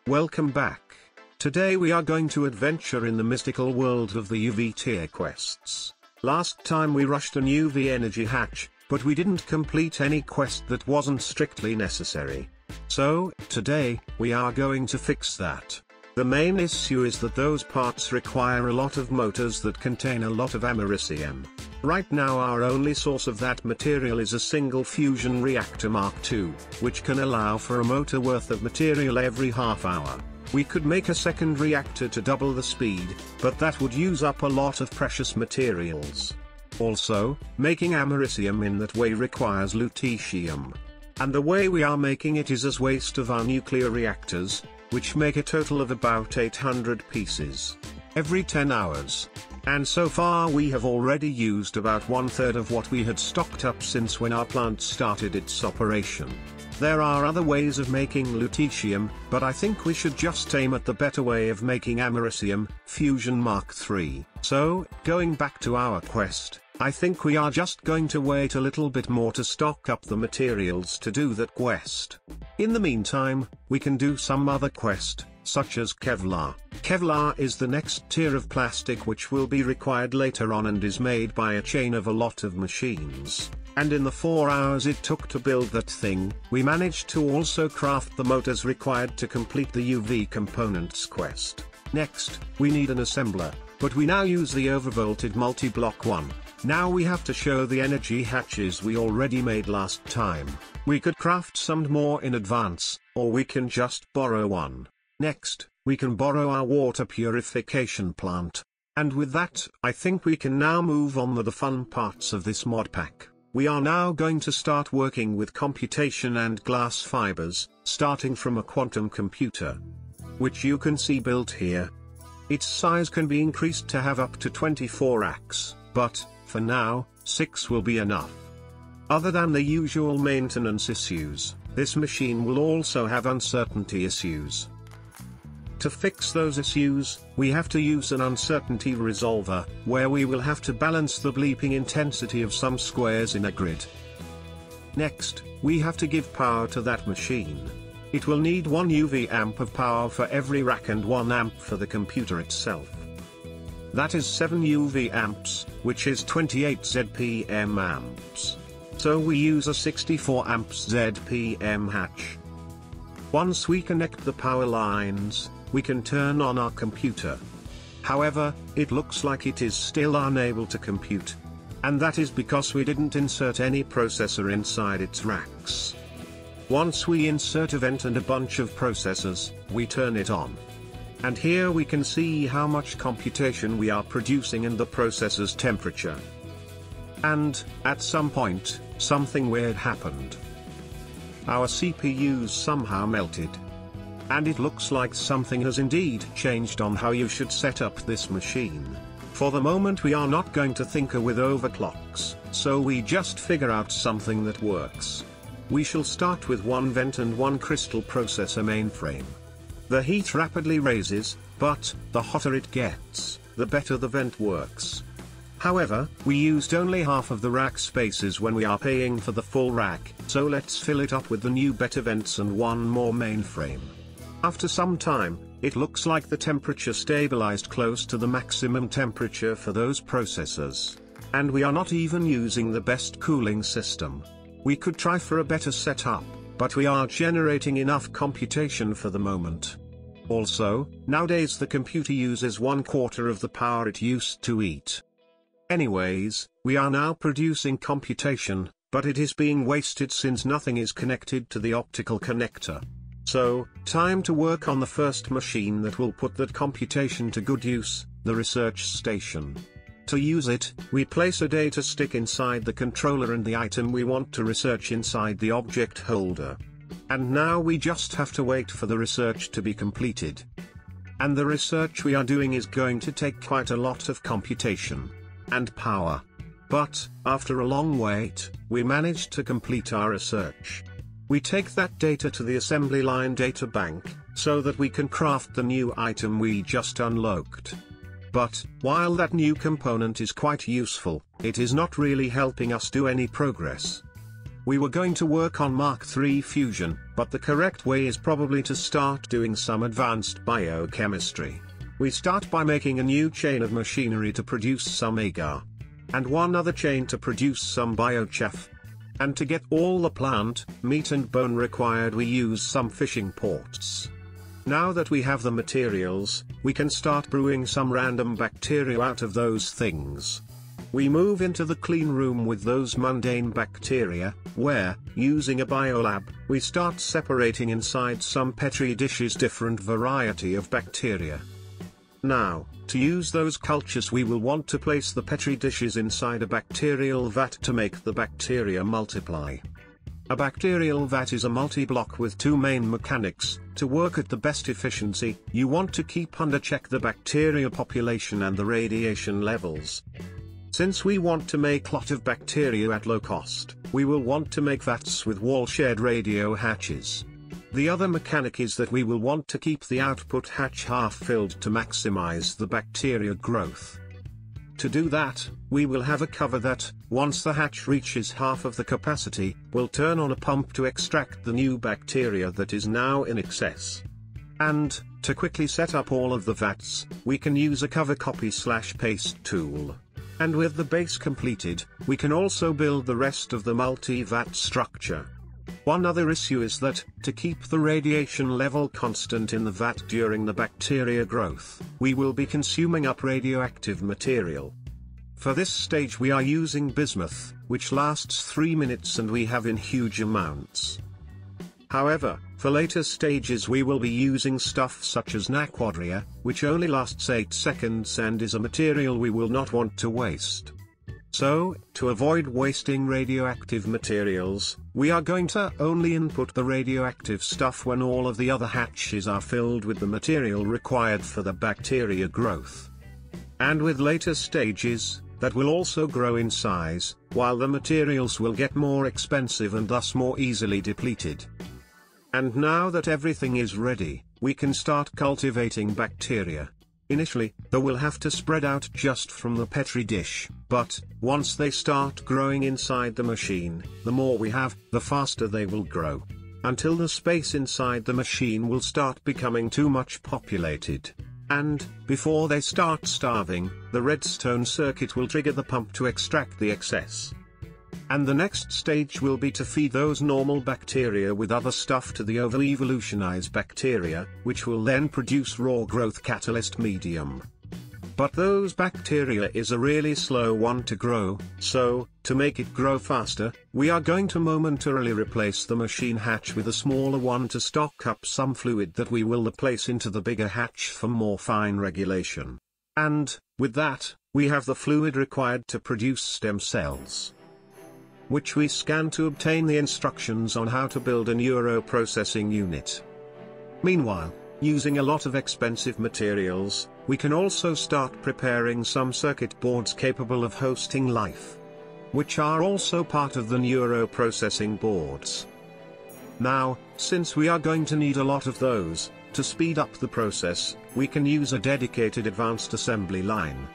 Welcome back. Today we are going to adventure in the mystical world of the UV tier quests. Last time we rushed an UV energy hatch, but we didn't complete any quest that wasn't strictly necessary. So, today, we are going to fix that. The main issue is that those parts require a lot of motors that contain a lot of americium. Right now our only source of that material is a single fusion reactor Mark II, which can allow for a motor worth of material every half hour. We could make a second reactor to double the speed, but that would use up a lot of precious materials. Also, making americium in that way requires lutetium. And the way we are making it is as waste of our nuclear reactors, which make a total of about 800 pieces every 10 hours. And so far we have already used about 1/3 of what we had stocked up since when our plant started its operation. There are other ways of making lutetium, but I think we should just aim at the better way of making americium, fusion Mark III. So, going back to our quest, I think we are just going to wait a little bit more to stock up the materials to do that quest. In the meantime, we can do some other quest, such as Kevlar. Kevlar is the next tier of plastic which will be required later on and is made by a chain of a lot of machines. And in the 4 hours it took to build that thing, we managed to also craft the motors required to complete the UV components quest. Next, we need an assembler, but we now use the overvolted multi-block one. Now we have to show the energy hatches we already made last time. We could craft some more in advance, or we can just borrow one. Next, we can borrow our water purification plant. And with that, I think we can now move on with the fun parts of this mod pack. We are now going to start working with computation and glass fibers, starting from a quantum computer, which you can see built here. Its size can be increased to have up to 24 racks, but, for now, 6 will be enough. Other than the usual maintenance issues, this machine will also have uncertainty issues. To fix those issues, we have to use an uncertainty resolver, where we will have to balance the bleeping intensity of some squares in a grid. Next, we have to give power to that machine. It will need 1 UV amp of power for every rack and 1 amp for the computer itself. That is 7 UV amps, which is 28 ZPM amps. So we use a 64 amps ZPM hatch. Once we connect the power lines, we can turn on our computer. However, it looks like it is still unable to compute. And that is because we didn't insert any processor inside its racks. Once we insert a vent and a bunch of processors, we turn it on. And here we can see how much computation we are producing and the processor's temperature. And, at some point, something weird happened. Our CPUs somehow melted. And it looks like something has indeed changed on how you should set up this machine. For the moment we are not going to tinker with overclocks, so we just figure out something that works. We shall start with 1 vent and 1 crystal processor mainframe. The heat rapidly raises, but, the hotter it gets, the better the vent works. However, we used only half of the rack spaces when we are paying for the full rack, so let's fill it up with the new better vents and 1 more mainframe. After some time, it looks like the temperature stabilized close to the maximum temperature for those processors. And we are not even using the best cooling system. We could try for a better setup, but we are generating enough computation for the moment. Also, nowadays the computer uses 1/4 of the power it used to eat. Anyways, we are now producing computation, but it is being wasted since nothing is connected to the optical connector. So, time to work on the first machine that will put that computation to good use, the research station. To use it, we place a data stick inside the controller and the item we want to research inside the object holder. And now we just have to wait for the research to be completed. And the research we are doing is going to take quite a lot of computation and power. But, after a long wait, we managed to complete our research. We take that data to the assembly line data bank, so that we can craft the new item we just unlocked. But, while that new component is quite useful, it is not really helping us do any progress. We were going to work on Mark III fusion, but the correct way is probably to start doing some advanced biochemistry. We start by making a new chain of machinery to produce some agar. And one other chain to produce some biochaff. And to get all the plant, meat and bone required we use some fishing ports. Now that we have the materials, we can start brewing some random bacteria out of those things. We move into the clean room with those mundane bacteria, where, using a biolab, we start separating inside some petri dishes different variety of bacteria. Now, to use those cultures we will want to place the petri dishes inside a bacterial vat to make the bacteria multiply. A bacterial vat is a multi-block with two main mechanics. To work at the best efficiency, you want to keep under check the bacteria population and the radiation levels. Since we want to make lot of bacteria at low cost, we will want to make vats with wall-shared radio hatches. The other mechanic is that we will want to keep the output hatch half-filled to maximize the bacteria growth. To do that, we will have a cover that, once the hatch reaches half of the capacity, will turn on a pump to extract the new bacteria that is now in excess. And, to quickly set up all of the vats, we can use a cover copy/paste tool. And with the base completed, we can also build the rest of the multi-vat structure. One other issue is that, to keep the radiation level constant in the vat during the bacteria growth, we will be consuming up radioactive material. For this stage we are using bismuth, which lasts 3 minutes and we have in huge amounts. However, for later stages we will be using stuff such as naquadria, which only lasts 8 seconds and is a material we will not want to waste. So, to avoid wasting radioactive materials, we are going to only input the radioactive stuff when all of the other hatches are filled with the material required for the bacteria growth. And with later stages, that will also grow in size, while the materials will get more expensive and thus more easily depleted. And now that everything is ready, we can start cultivating bacteria. Initially, they will have to spread out just from the petri dish, but, once they start growing inside the machine, the more we have, the faster they will grow. Until the space inside the machine will start becoming too much populated. And, before they start starving, the redstone circuit will trigger the pump to extract the excess. And the next stage will be to feed those normal bacteria with other stuff to the over-evolutionized bacteria, which will then produce raw growth catalyst medium. But those bacteria is a really slow one to grow, so, to make it grow faster, we are going to momentarily replace the machine hatch with a smaller one to stock up some fluid that we will place into the bigger hatch for more fine regulation. And, with that, we have the fluid required to produce stem cells, which we scan to obtain the instructions on how to build a neuroprocessing unit. Meanwhile, using a lot of expensive materials, we can also start preparing some circuit boards capable of hosting life, which are also part of the neuroprocessing boards. Now, since we are going to need a lot of those, to speed up the process, we can use a dedicated advanced assembly line,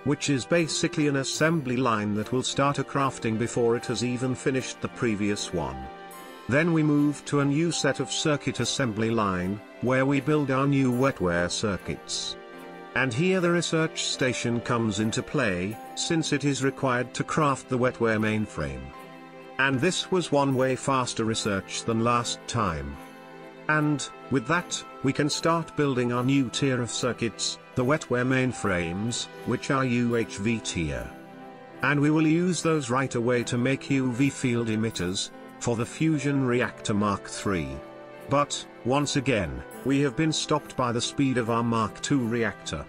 which is basically an assembly line that will start a crafting before it has even finished the previous one. Then we move to a new set of circuit assembly line, where we build our new wetware circuits. And here the research station comes into play, since it is required to craft the wetware mainframe. And this was one way faster research than last time. And, with that, we can start building our new tier of circuits, the wetware mainframes, which are UHV tier. And we will use those right away to make UV field emitters, for the fusion reactor Mark III. But, once again, we have been stopped by the speed of our Mark II reactor.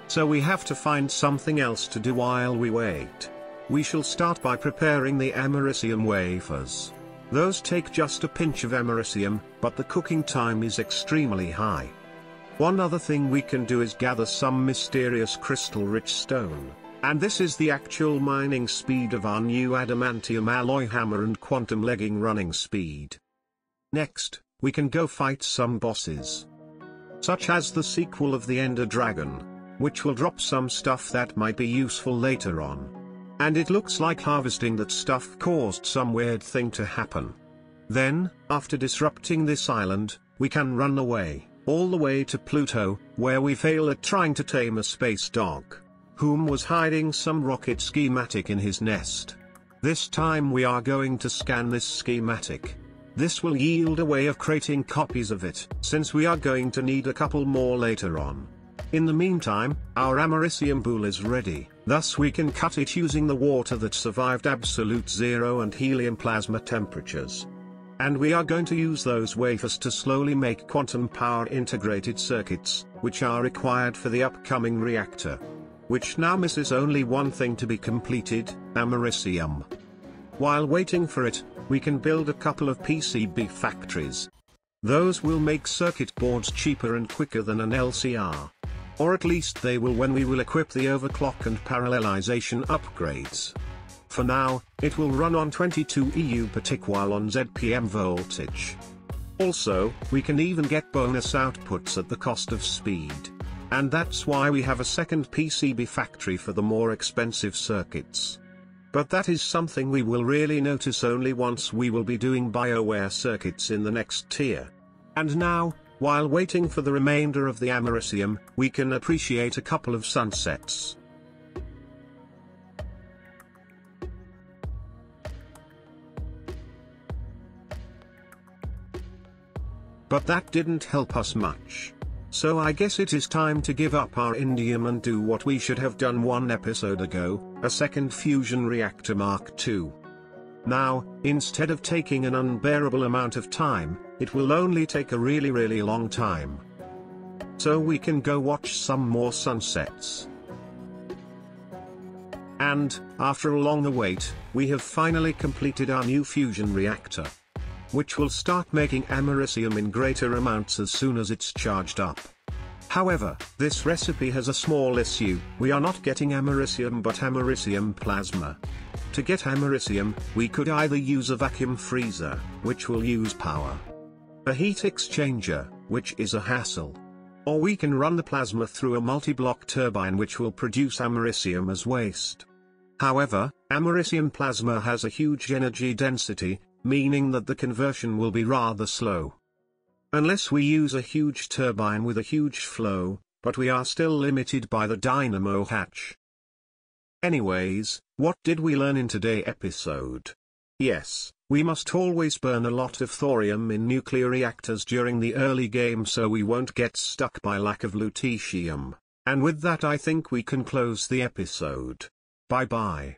So we have to find something else to do while we wait. We shall start by preparing the americium wafers. Those take just a pinch of americium, but the cooking time is extremely high. One other thing we can do is gather some mysterious crystal-rich stone, and this is the actual mining speed of our new adamantium alloy hammer and quantum legging running speed. Next, we can go fight some bosses, such as the sequel of the Ender Dragon, which will drop some stuff that might be useful later on. And it looks like harvesting that stuff caused some weird thing to happen. Then, after disrupting this island, we can run away, all the way to Pluto, where we fail at trying to tame a space dog, whom was hiding some rocket schematic in his nest. This time we are going to scan this schematic. This will yield a way of creating copies of it, since we are going to need a couple more later on. In the meantime, our americium pool is ready, thus we can cut it using the water that survived absolute zero and helium plasma temperatures. And we are going to use those wafers to slowly make quantum power integrated circuits, which are required for the upcoming reactor. Which now misses only one thing to be completed, americium. While waiting for it, we can build a couple of PCB factories. Those will make circuit boards cheaper and quicker than an LCR. Or at least they will when we will equip the overclock and parallelization upgrades. For now, it will run on 22 EU per tick while on ZPM voltage. Also, we can even get bonus outputs at the cost of speed. And that's why we have a second PCB factory for the more expensive circuits. But that is something we will really notice only once we will be doing BioWare circuits in the next tier. And now, while waiting for the remainder of the americium, we can appreciate a couple of sunsets. But that didn't help us much. So I guess it is time to give up our indium and do what we should have done one episode ago, a second fusion reactor Mark II. Now, instead of taking an unbearable amount of time, it will only take a really long time. So we can go watch some more sunsets. And, after a long wait, we have finally completed our new fusion reactor, which will start making americium in greater amounts as soon as it's charged up. However, this recipe has a small issue. We are not getting americium but americium plasma. To get americium, we could either use a vacuum freezer, which will use power, a heat exchanger, which is a hassle, or we can run the plasma through a multi-block turbine which will produce americium as waste. However, americium plasma has a huge energy density, meaning that the conversion will be rather slow. Unless we use a huge turbine with a huge flow, but we are still limited by the dynamo hatch. Anyways, what did we learn in today's episode? Yes, we must always burn a lot of thorium in nuclear reactors during the early game so we won't get stuck by lack of lutetium. And with that I think we can close the episode. Bye bye.